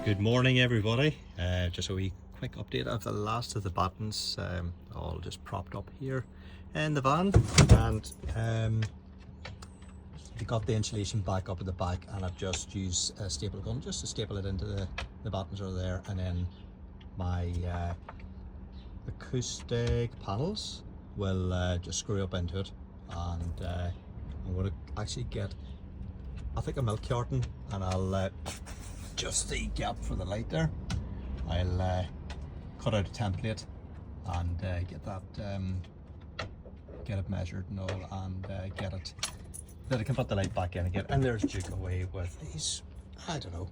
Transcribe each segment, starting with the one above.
Good morning, everybody. Just a wee quick update of the last of the battens, all just propped up here in the van, and we got the insulation back up at the back, and I've just used a staple gun just to staple it into the battens are there, and then my acoustic panels will just screw up into it, and I'm going to actually get, I think, a milk carton, and I'll just the gap for the light there, I'll cut out a template and get that get it measured and all, and get it that I can put the light back in again. And there's Duke away with his, I don't know,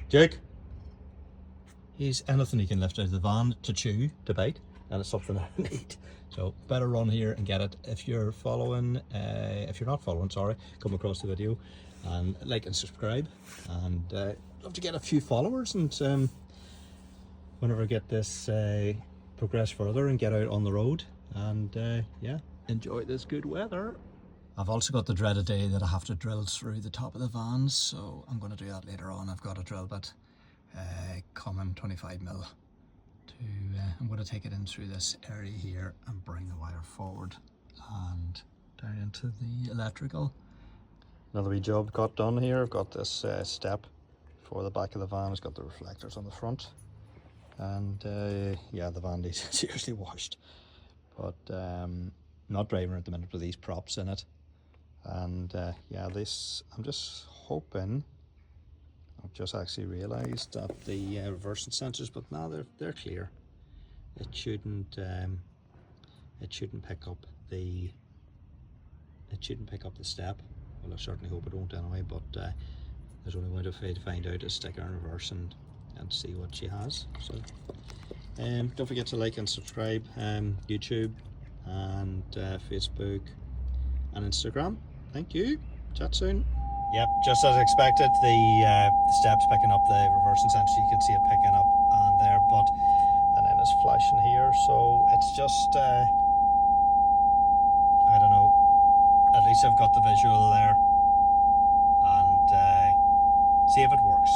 Duke, he's anything he can lift out of the van to chew, to bite, and it's something I need. So better run here and get it. If you're following, if you're not following, sorry, come across the video and like and subscribe, and love to get a few followers, and whenever I get this progress further and get out on the road, and yeah, enjoy this good weather. I've also got the dreaded day that I have to drill through the top of the vans, so I'm going to do that later on. I've got a drill bit coming 25mm. I'm going to take it in through this area here and bring the wire forward and down into the electrical. Another wee job got done here. I've got this step for the back of the van. It's got the reflectors on the front, and yeah, the van needs seriously washed, but not driving at the minute with these props in it. And yeah, this, I'm just hoping, I've just actually realised that the reversing sensors, but now they're clear. It shouldn't pick up the step. Well, I certainly hope it won't anyway, but there's only one way to find out is stick her in reverse and see what she has. So don't forget to like and subscribe, YouTube and Facebook and Instagram. Thank you. Chat soon. Yep, just as expected, the steps picking up the reversing sensor. You can see it picking up on there, but and then it's flashing here, so it's just I don't know, at least I've got the visual there, and see if it works.